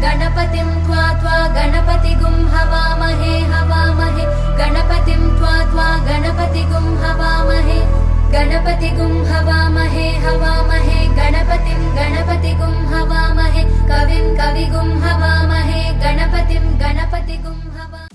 गणपतिं त्वा गणपतिगुं हवामहे गणपतिं त्वा गणपतिगुं हवामहे गणपतिगुं हवामहे गणपतिगुं हवामहे कविं कविगुं हवामहे गणपतिं गणपतिगुं हवामहे।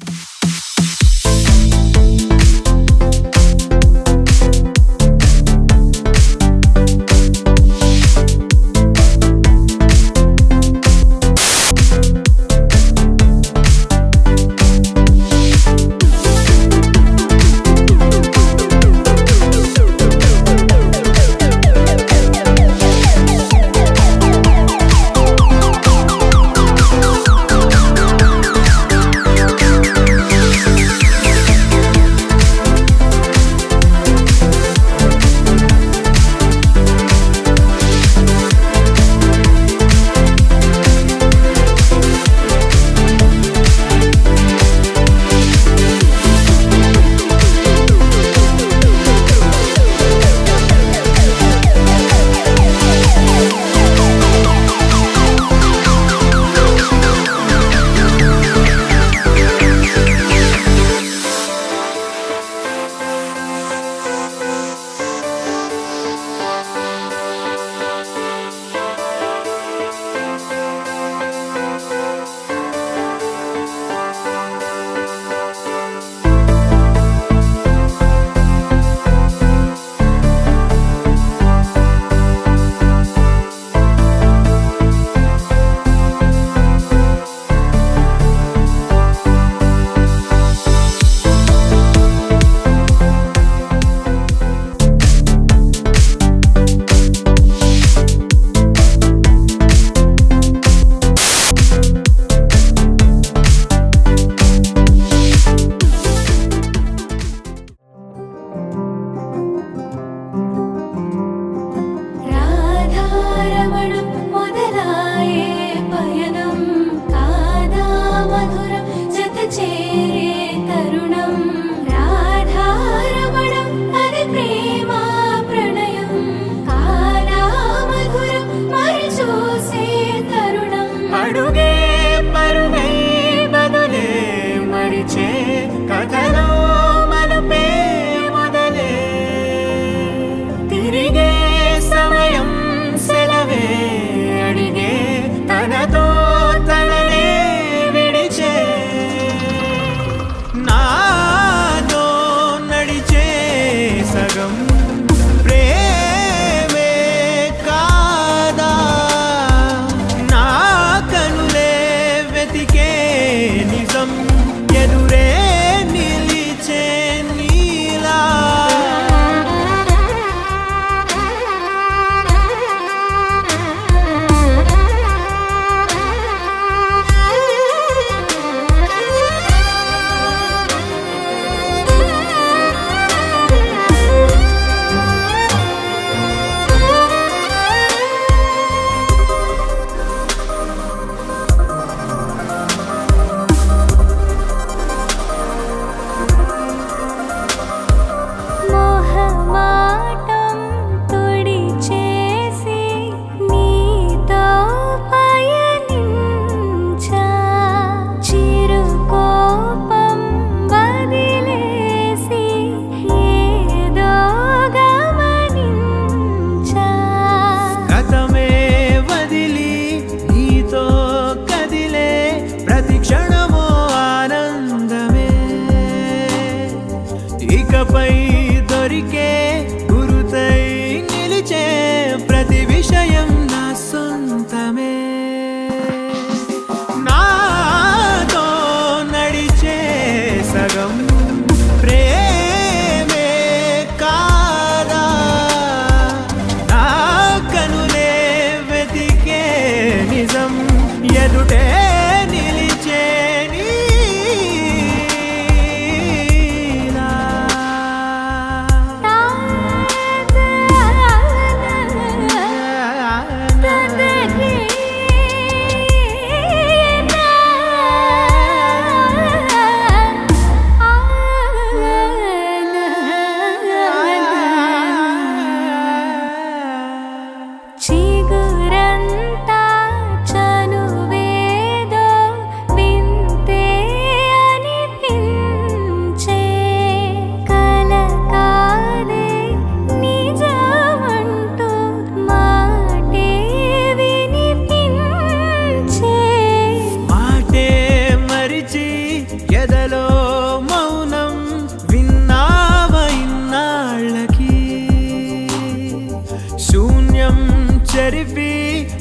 చెరిపి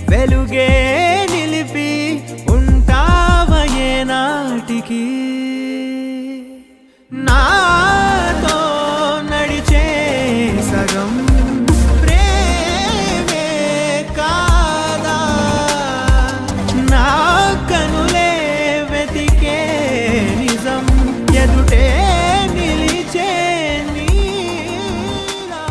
వెలుగే నిలిపి ఉంటావయే నాటికి నాతో నడిచే సగం ప్రేమే కాదా నా కనులే వెతికే నిజం ఎదుటే నిలిచే నీలా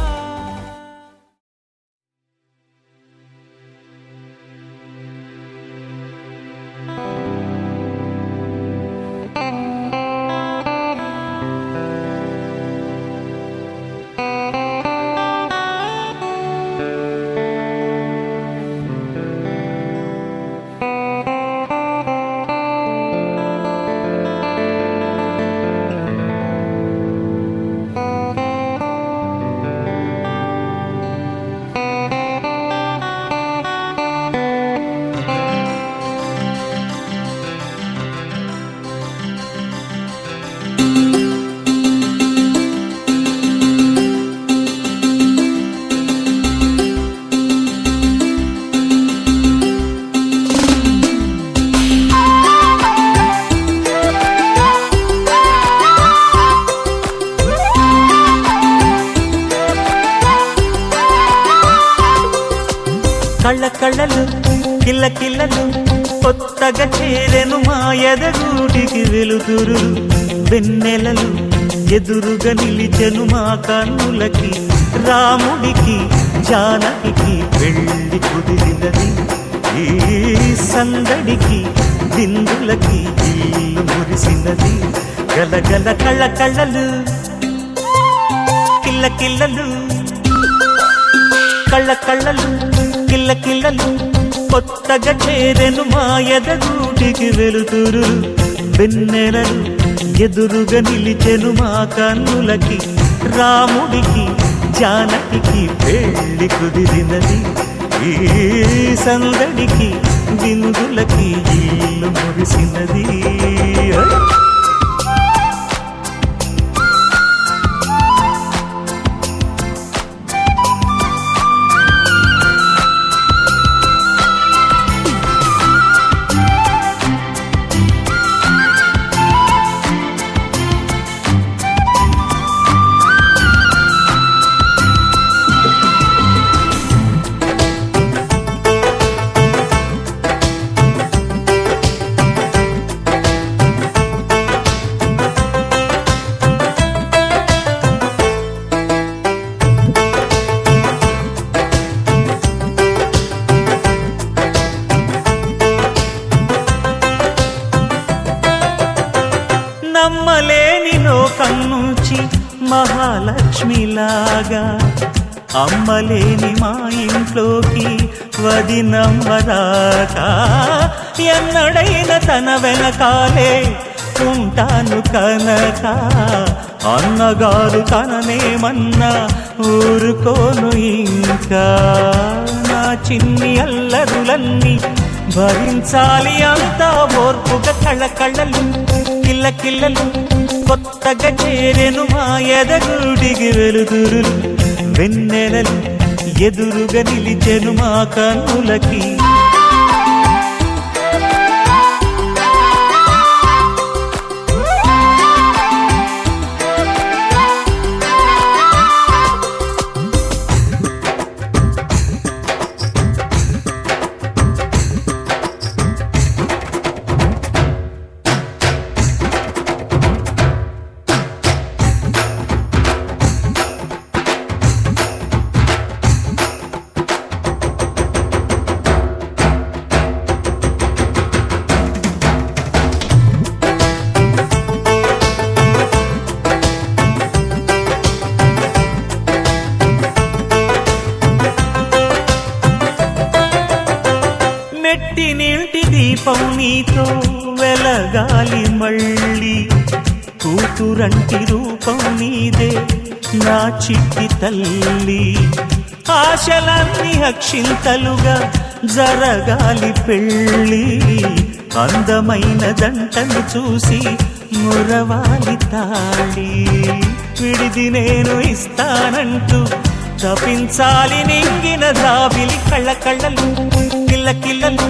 కళ్ళ కళ్ళలు కిల్ల కిల్లలు కొత్తగా చేరెను మా ఎదగూటికి వెలుతురు వెన్నెలలు ఎదురుగా నిలిచెను మా కన్నులకి రాముడికి జానకి పెళ్లి కుదిరినది ఈ సందడికి బిందులకి ఇల్లు మురిసినది గలగల కళ్ళ కళ్ళలు కిల్ల కిల్లలు కళ్ళ కళ్ళలు కిల్ల కిల్లలు కొత్తగా చేరెను మా ఎదగూటికి వెలుతురు వెన్నెలలు ఎదురుగా నిలిచెను మా కన్నులకి రాముడికి జానకి పెళ్లి కుదిరినది ఈ సందడికి బిందులకి ఇల్లు మురిసినది నమ్మలేని లోకం నుంచి మహాలక్ష్మిలాగా అమ్మలేని మా ఇంట్లోకి వదినమ్మరాకా ఎన్నడైన తన వెనకాలే ఉంటాను కనక అన్నగారు తననేమన్నా ఊరుకోను ఇంకా నా చిన్ని అల్లరులన్నీ భరించాలి అంతా ఓర్పుగా కళ్ళ కళ్ళలు కిల్ల కిల్లలు కొత్తగా చేరెను మా ఎదగూడికి వెలుతురు వెన్నెలలు ఎదురుగా నిలిచెను మా కన్నులకి మెట్టినింటి దీపం నీతో వెలగాలి మళ్ళీ కూతురంటి రూపం నీదే నా చిట్టి తల్లి ఆశలన్నీ అక్షింతలుగా జరగాలి పెళ్ళి అందమైన దంటను చూసి మురవాలి తాళి విడిది నేను ఇస్తానంటూ తపించాలి నింగిన జాబిలి కళ్ళ కళ్ళలు కిల్ల కిల్లలు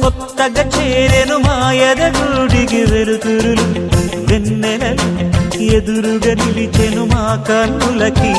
కొత్తగా చేరెను మాయద గుడికి వెలుతురులు వెన్నెలలు ఎదురుగా నిలిచెను మా కన్నులకి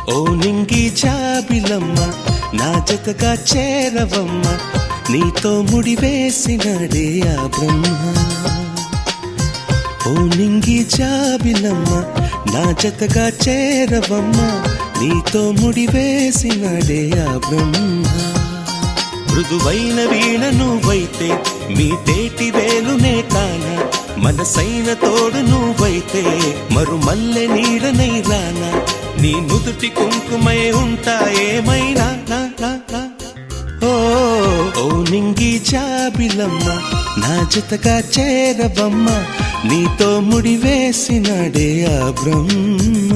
ఓ నింగి జాబిలమ్మ నా జతగా చేరవమ్మ నీతో ముడివేసినడే ఆ బ్రహ్మ ఓ నింగి జాబిలమ్మ నా జతగా చేరవమ్మ నీతో ముడివేసినడే ఆ బ్రహ్మ మృదువైన వీణ నువ్వైతే మీ తేటి వేలునే కాన మనసైన తోడు నువ్వైతే మరుమల్లె నీడనై రానా నీ నుదుటి కుంకుమై ఉంటా ఏమైనా ఓ ఓ నింగి జాబిలమ్మ నా జతగా చేరవమ్మ నీతో ముడివేసినడే ఆ బ్రహ్మ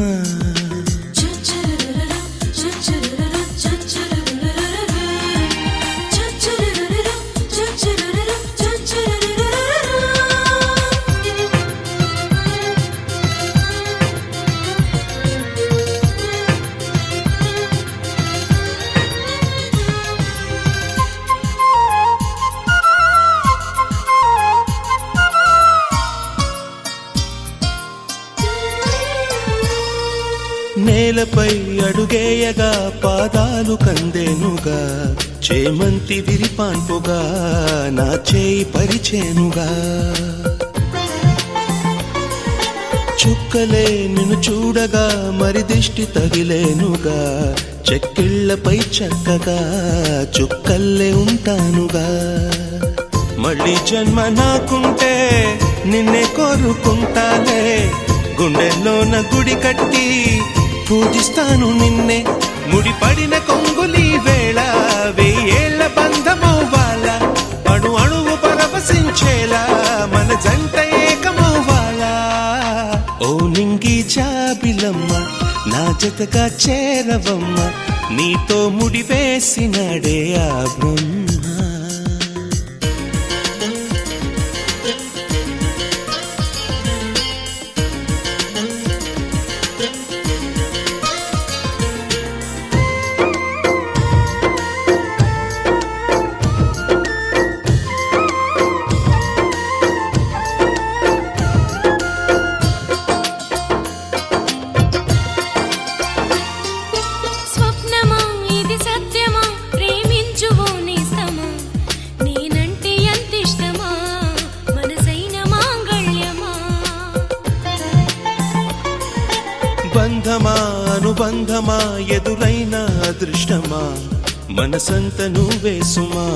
నేలపై అడుగేయగా పాదాలు కందేనుగా చేమంతి విరిపాన్పుగా నా చేయి పరిచేనుగా చుక్కలే నిన్ను చూడగా మరి దిష్టి తగిలేనుగా చెక్కిళ్లపై చక్కగా చుక్కల్లే ఉంటానుగా మళ్ళీ జన్మ నాకుంటే నిన్నే కోరుకుంటాలే గుండెల్లోన గుడి కట్టి పూజిస్తాను నిన్నే ముడిపడిన కొంగులి వేళ వెయ్యేళ్ల బంధమవ్వాల అణు అణువు పరవశించేలా మన జంట ఏకమవ్వాలా ఓ నింగి జాబిలమ్మ నా జతగా చేరవమ్మ నీతో ముడివేసినడే ఆ బ్రహ్మ బంధమా అనుబంధమా ఎదురైన అదృష్టమా మనసంత నువ్వే సుమా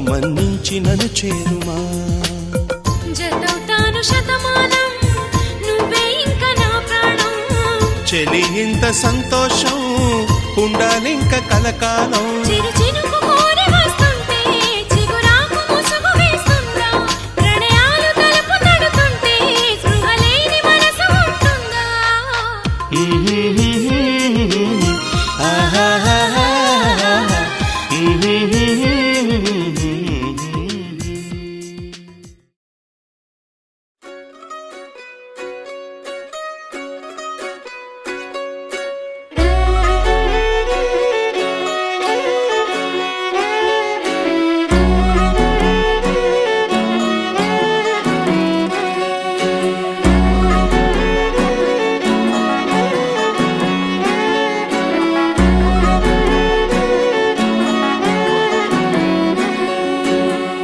మన్నించి నన్ను చేరుమా జతవుతాను శతమానం నువ్వే ఇంకా నా ప్రాణం చెలి ఇంత సంతోషం ఉండాలింక కలకాలం చిరు చినుకు కోరి వస్తుంటే చిగురాకు ముసుగు వేస్తుందా ప్రణయాలు తలుపు తడుతుంటే స్పృహలేని మనసు ఉంటుందా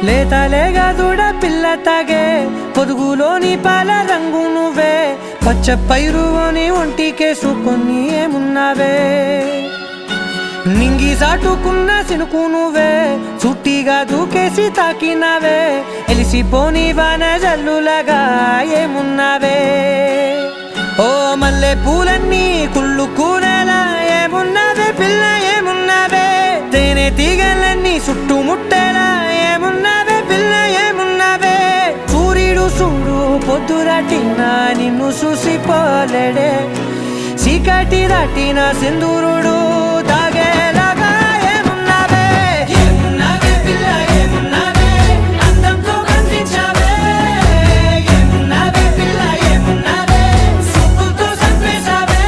లేతలేగా దూడ పిల్ల తాగే పొదుగులోని పాల రంగు నువ్వే పచ్చ పైరుని ఒంటికేసుకొని ఏమున్నావే నింగి సాటుకున్న సినుకు నువ్వే చుట్టిగా దూకేసి తాకినావే ఎలిసిపోని వాన జల్లులాగా ఏమున్నావే ఓ మల్లె పూలన్నీ కుళ్ళు కూరలా ఏమున్నావే పిల్ల ఏమున్నావే తేనె తీగలన్నీ చుట్టుముట్టేలా ఏమున్నావే పిల్ల ఏమున్నావే సూర్యుడు చూడు పొద్దురాటిన నిన్ను చూసిపోలేడే చీకటి దాటిన సింధూరుడు దాగేలాగా ఏమున్నావే ఏమున్నావే పిల్ల ఏమున్నావే అందంతో కనిపించావే ఏమున్నావే పిల్ల ఏమున్నావే సుక్కుతో సంపేశావే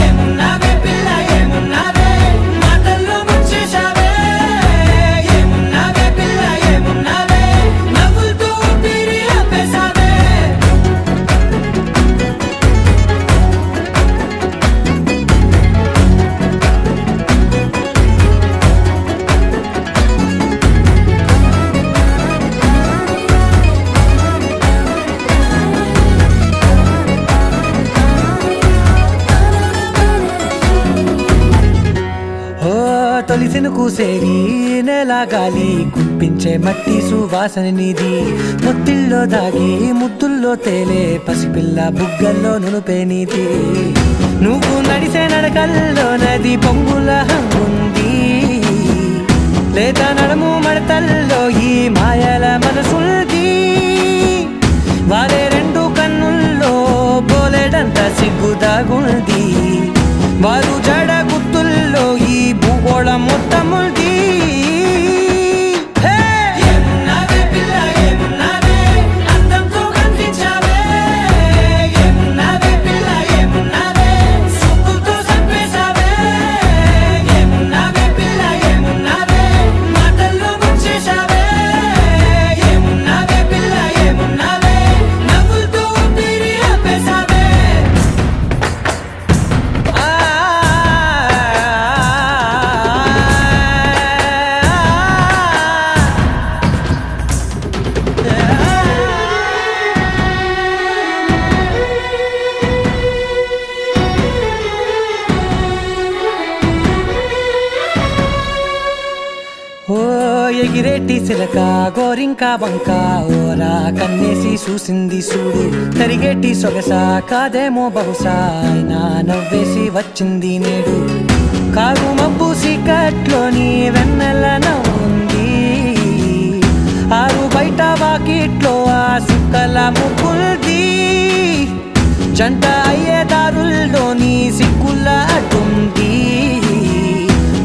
ఏమున్నావే పిల్ల ఏమున్నావే మాటల్లో ముంచేశావే ఏమున్నావే పిల్ల ఏమున్నావే నవ్వులతో ఊపిరి ఆపేశావే సినుకు సేగి నెల గాలి కుప్పించే మట్టి సువాసన నీది ముత్తిల్లో దాగి ముత్తుల్లో తేలే పసిపిల్ల బుగ్గల్లో నునుపే నీది నువ్వు నడిసే నడకల్లో నది పొంగుల హంగుంది లేత నడుము మడతల్లో ఈ మాయల మనసుల్ది వారే రెండు కన్నుల్లో పోలేడంత సిగ్గుదాగుంది వారు జడ గుర్తుల్లో ఈ భూగోళం మొత్తముంది ఎగిరేటి సిలక గోరింక బంక ఓరా కన్నేసి చూసింది చూడు తరిగేటి సొగస కాదేమో బహుశా అయినా నవ్వేసి వచ్చింది నేడు కారు మబ్బు సీకట్లోని వెన్నెల నవ్వుంది ఆరు బయట వాకిట్లో ఆ సుక్కల ముగ్గుల్ది జంట అయ్యే దారుల్లోని సిక్కుల అడ్డుంది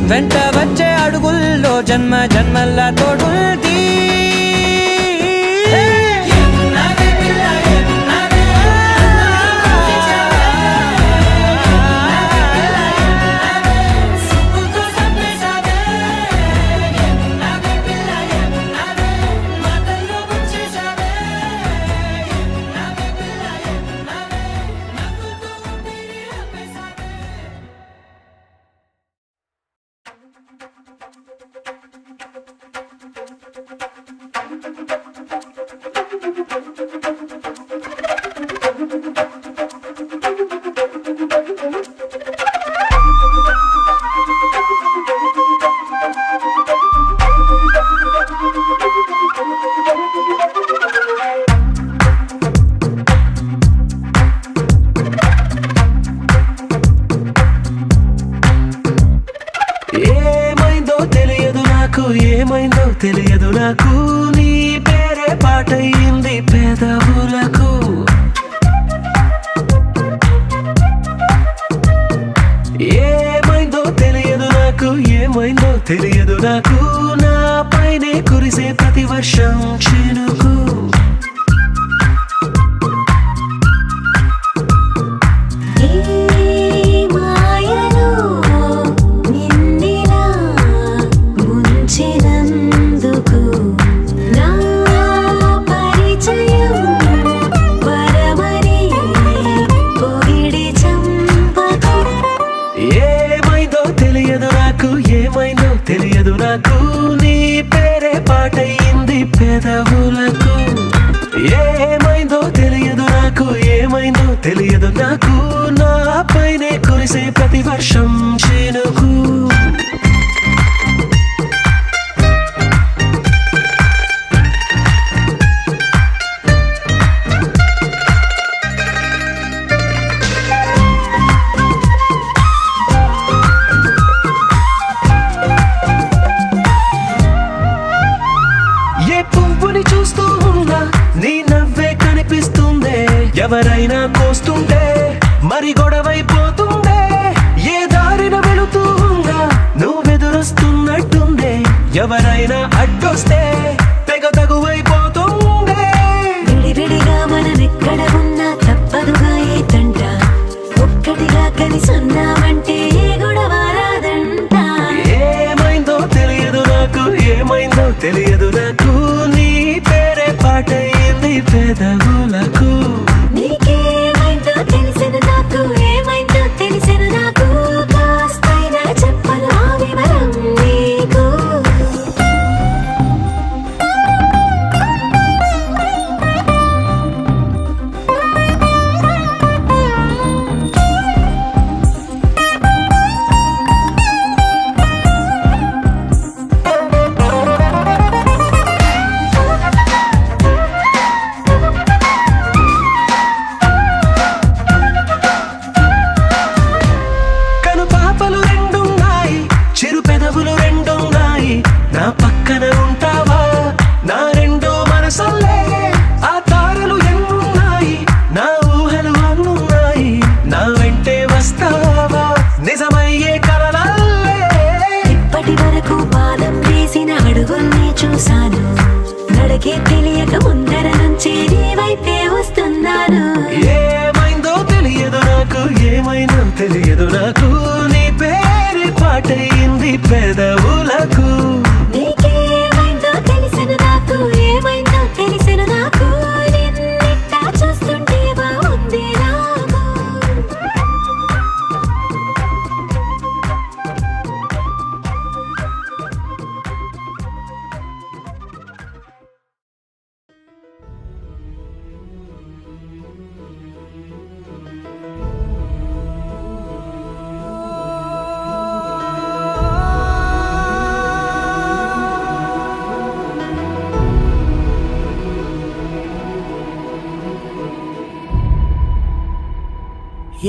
వెంట వచ్చే అడుగుల్లో జన్మ జన్మల్ల తోడుంది ఏమైందో తెలియదు నాకు నీ పేరే పాటయింది పెదవులకు ఏమైందో తెలియదు నాకు ఏమైందో తెలియదు నాకు నా పైనే కురిసే ప్రతి వర్షం చినుకు తెలియదు నాకు నీ పేరే పాటయింది పెదవులకు ఏమైందో తెలియదు నాకు ఏమైందో తెలియదు నాకు నా పైనే కురిసే ప్రతి వర్షం చినుకు ఎవరైనా కోస్తుంటే మరి గొడవైపోతుందే ఏ దారిన వెళుతుందా నువ్వెదురొస్తున్నట్టుందే ఎవరైనా అడ్డొస్తే తెగ తగువైపోతుందే విడివిడిగా మనమెక్కడ ఉన్నా తప్పదుగా ఏ తంట ఒక్కటిగా కలిసి ఉన్నామంటే గొడవ రాదంట ఏమైందో తెలియదు నాకు ఏమైందో తెలియదు నాకు నీ పేరే పాటయింది పెదవులకు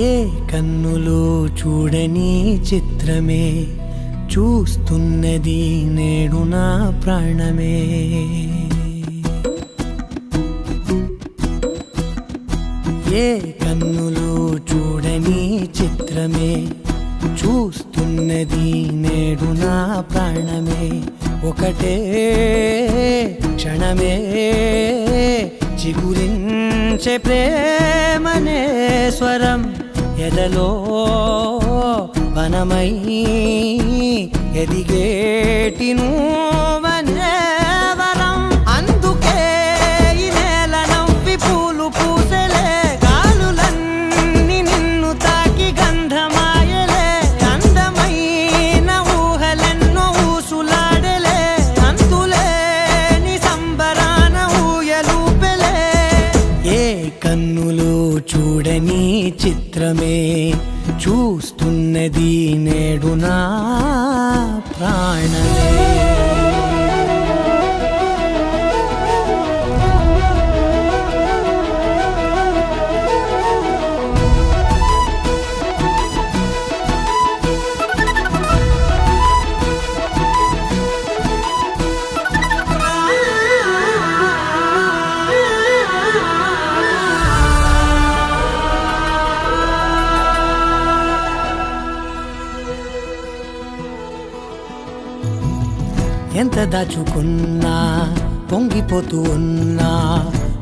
ఏ కన్నులో చూడని చిత్రమే చూస్తున్నది నేడు నా ప్రాణమే. ఏ కన్నులో చూడని చిత్రమే చూస్తున్నది నేడు నా ప్రాణమే. ఒకటే క్షణమే చిగురించే ప్రేమనే స్వరం ఎదలో వనమై ఎదిగేటి నువ్వనే వరం. అందుకే ఈ నేల నవ్వి పూలు పూసెలే, గాలులన్నీ నిన్ను తాకి గంధమాయలే. అందమైన ఊహలెన్నో ఊసులాడలే, అంతులేని సంబరాన ఊయలూపెలే. ఏ కన్నులో చూడని చిత్రమే చూస్తున్నది నేడు నా ప్రాణమే. ఎంత దాచుకున్నా పొంగిపోతూ ఉన్నా,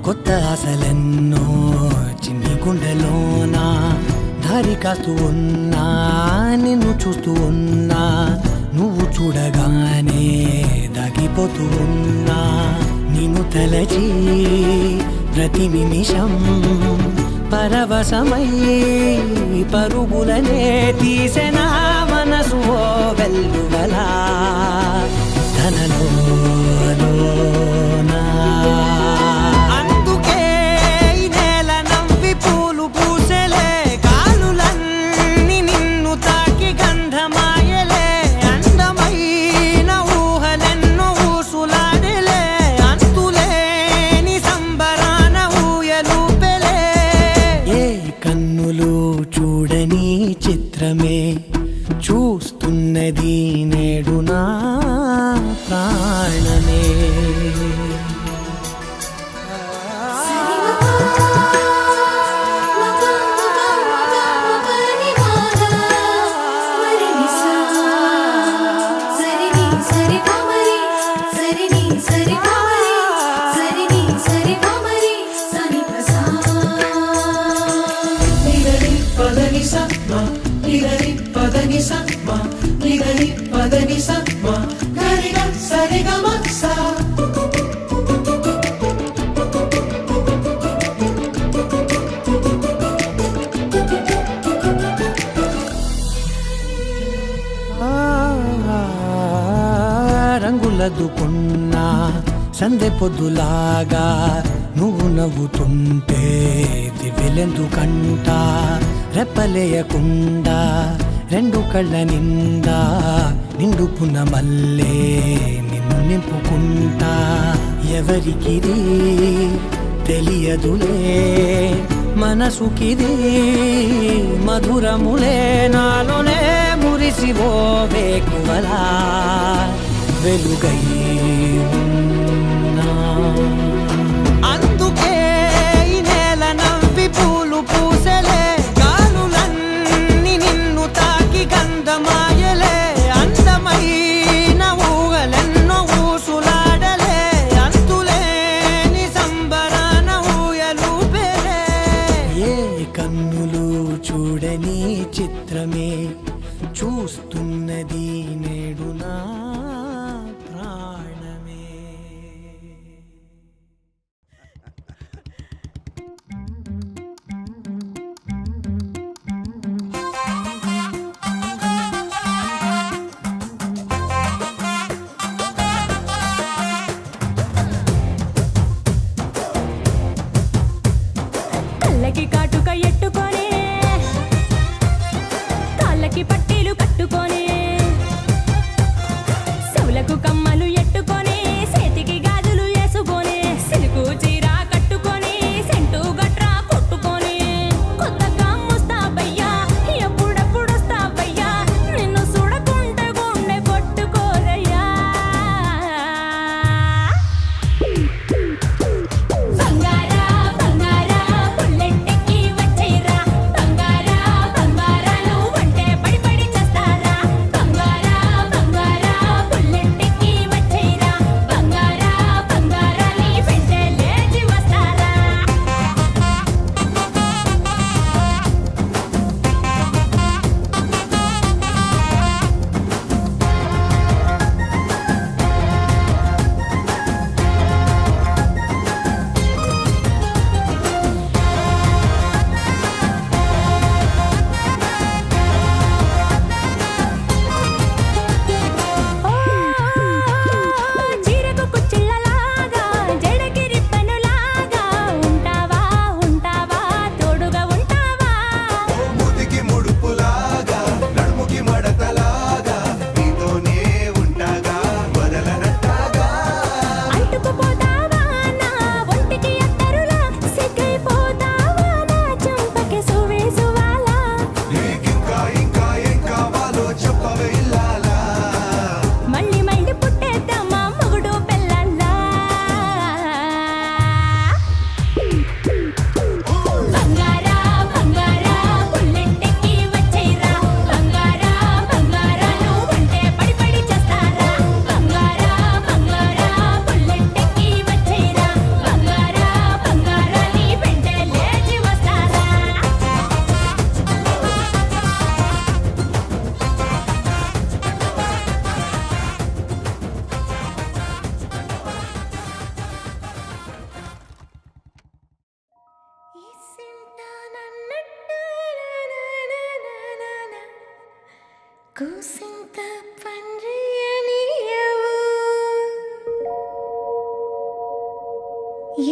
కొత్త ఆశలెన్నో చిన్ని గుండెలోనా దారి కాస్తూ ఉన్నా. నిన్ను చూస్తూ ఉన్నా, నువ్వు చూడగానే దాగిపోతూ ఉన్నా. నిన్ను తలచి ప్రతి నిమిషం పరవశమై పరుగులనే తీసెనా మనసు ఓ వెల్లువలా ధనలోనా. అందుకే ఈ నేల నవ్వి పూలు పూసెలే, గాలులన్నీ నిన్ను తాకి గంధమాయలే. అందమైన ఊహలెన్నో ఊసులాడలే, అంతులేని సంబరాన ఊయలూపెలే. ఏ కన్నులు చూడని చిత్రమే చూస్తున్నది నేడు నా ప్రాణమే. రంగులదుకున్నా సందె పొద్దులాగా నువ్వు నవ్వుతుంటే దివ్యలెందుకంట. రెప్పలేయకుండా రెండు కళ్ళ నిండా నిండుకున్న మల్లే నిన్ను నింపుకుంటా. ఎవరికిది తెలియదులే మనసుకిది మధురములే, నాలోనే మురిసివో వేకువలా వెలుగై ఉన్నా. అందుకే ఈ నేల నవ్వి పూలు పూసెలే, గాలులన్నీ నిన్ను తాకి గంధమాయలే. అందమైన ఊహలెన్నో ఊసులాడలే, అంతులేని సంబరాన ఊయలూపెలే. ఏ కన్నులు చూడని చిత్రమే చూస్తున్నది నేడు నా ప్రాణమే. కళ్ళకి కాటుక ఎట్టుకొని, కాళ్ళకి పట్టీలు కట్టుకొని, కూసింత పండ్రియనియవు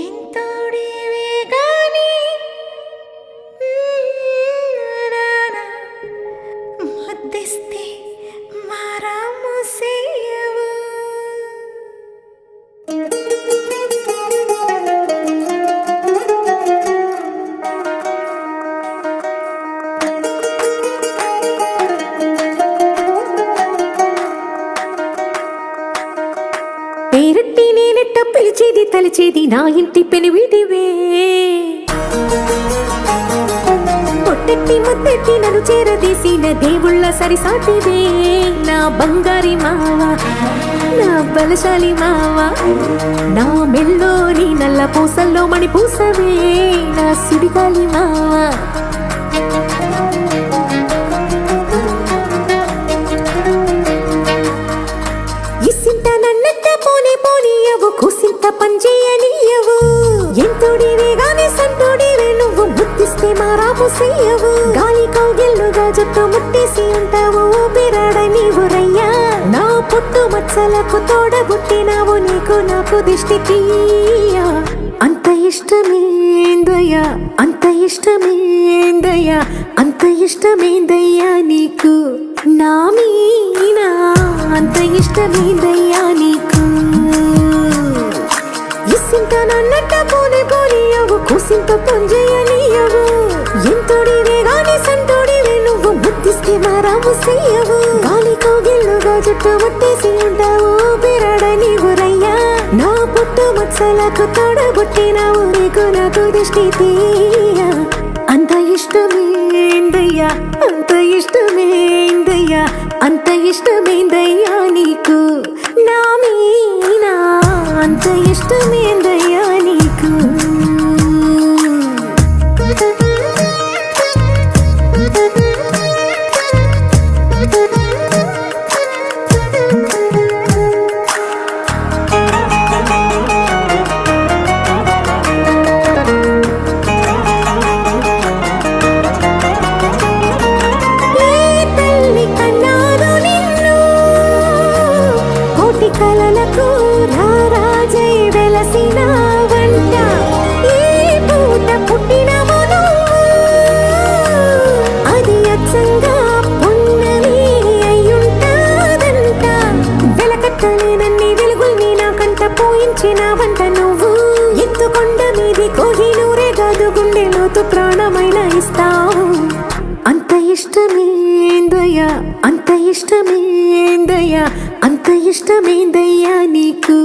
ఎంతోడివే గాని మధ్యస్తే మారాము సేయవు పేరట్టి నేనెట్ట పిలిచేది తలిచేది నా ఇంటి పెనివిడివే పొట్టెట్టి ముద్దెట్టి నన్ను చేరదీసిన దేవుళ్ళ సరిసాటివే నా బంగారి మావా నా బలశాలి మావా నా మెల్లోని నల్ల పూసల్లో మణి పూసవే నా సుడిగాలి మావా ఇసింత నన్నట్ట పోనీ పోనీయవు కూసింత పంచేయనీయవు ఎంతోడివే గాని సంతోడివే నువ్వు ముద్దిస్తే మారాము సేయవు గాలి కౌగిల్లుగా జుట్టు ముట్టేసి ఉంటావు ఊపిరాడ నీవు రయ్యా నా పుట్టు మచ్చలకు తోడబుట్టినావు నీకు నాకు దిష్టికి అంత ఇష్టమేందయ్యా అంత ఇష్టమేందయ్యా అంత ఇష్టమేందయ్యా నీకు నా మీనా అంత ఇష్టమేందయ్యా నీకు ఇసింత నన్నట్ట పోనే పోనీయవు కూసింత పొంజేయనీయవు ఎంతోడివే గాని సంతోడివే నువ్వు ముద్దిస్తే మారాము సేయవు గాలి కౌగిల్లుగా జుట్టు ముట్టేసి ఉంటావు బిరడ నీవు రయ్యా నా పుట్టు మచ్చలకు తోడబుట్టినావు నీకు నాకు దిష్టి తీయ అంత ఇష్టమేందయ్యా అంత ఇష్టమేందయ్యా అంత ఇష్టమేందయ్యా నీకు నా మీనా అంత ఇష్టమేందయ్యా నీకు కలలకు రారాజై వెలసిన వంట ఏ పూట పుట్టినవు అది అచ్చంగా పున్నమి అయ్యుంటాదంట వెలకట్టలేనన్ని వెలుగుల్ని నాకంట పోయించిన వంట నువ్వు ఎత్తుకొండ మీది కోహినూరే కాదు గుండె లోతు ప్రాణమైన ఇస్తావు అంత ఇష్టమేందయ్యా అంత ఇష్టమేందయ్యా అంత ఇష్టమేందయ్యా నీకు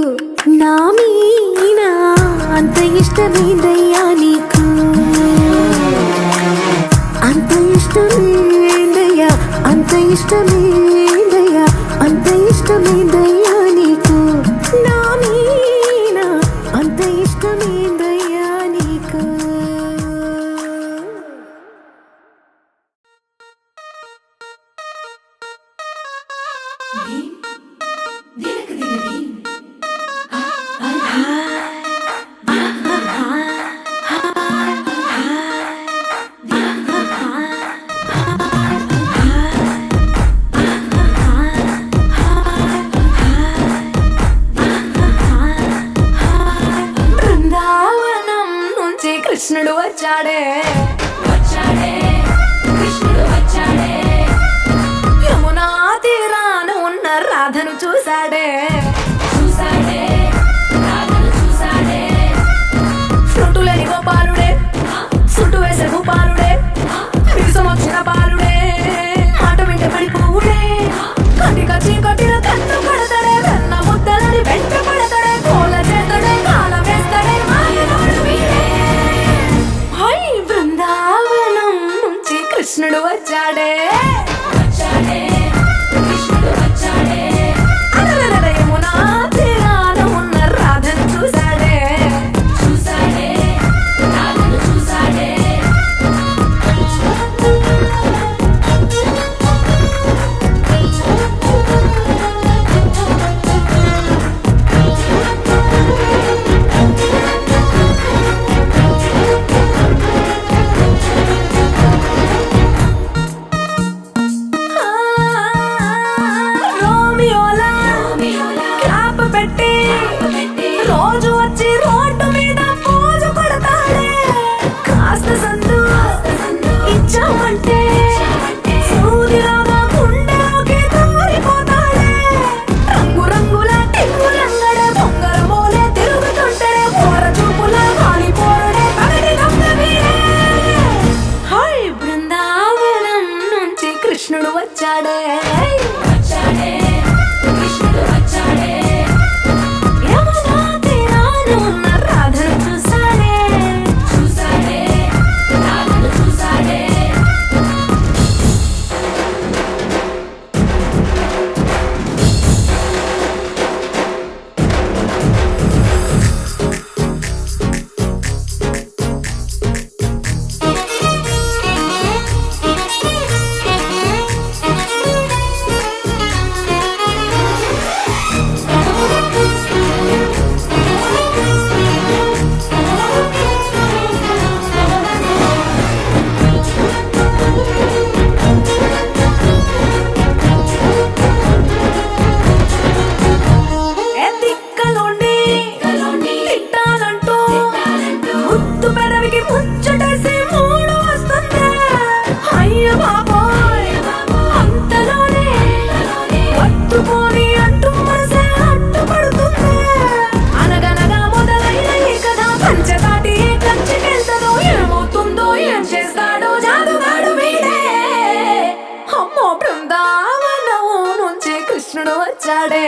నా మీనా అంత ఇష్టమేందయ్యా నీకు అంత ఇష్టమేందయ్యా అంత ఇష్టమేందయ్యా అంత ఇష్టమేందయ్యా నీకు నా మీనా అంత ఇష్టమేందయ్యా నీకు బృందావనం నుంచి కృష్ణుడు వచ్చాడే వచ్చాడే కృష్ణుడు వచ్చాడే యమునా తీరాన ఉన్న రాధను చూశాడే చూశాడే రాధను చూశాడే ఫ్రూటులేని గోపాలుడే సుట్టు వేసే భూపాలుడే విరుసం వచ్చిన బాలుడే మాట వెంట పడిపోవుడే కటిక చీకటిన కన్ను పడతాడే వెన్న ముద్దలని వెంట పడతాడే కోల చేస్తాడే కాల వేస్తాడే మాయలోడు వీడే హై బృందావనం నుంచి కృష్ణుడు వచ్చాడే వచ్చాడే కృష్ణుడు వచ్చాడే అలలల యమునా తీరాన ఉన్న రాధను చూశాడే చూశాడే రాధను చూశాడే కృష్ణుడు వచ్చాడే యమునా తీరాన ఉన్న రాధను చూసాడే ముద్దు పెదవికి ముచ్చటేసి మూడు వస్తుంది అయ్య బాబోయ్ అంతలోనే పట్టుకొని అంటూ మనసే అడ్డుపడుతుంది అనగనగా మొదలైన ఈ కథ పంచదాటి ఏ కంచెకెళ్తదో ఏమవుతుందో ఏం చేస్తాడో జాదుగాడు వీడే అమ్మో బృందావనం నుంచి కృష్ణుడు వచ్చాడే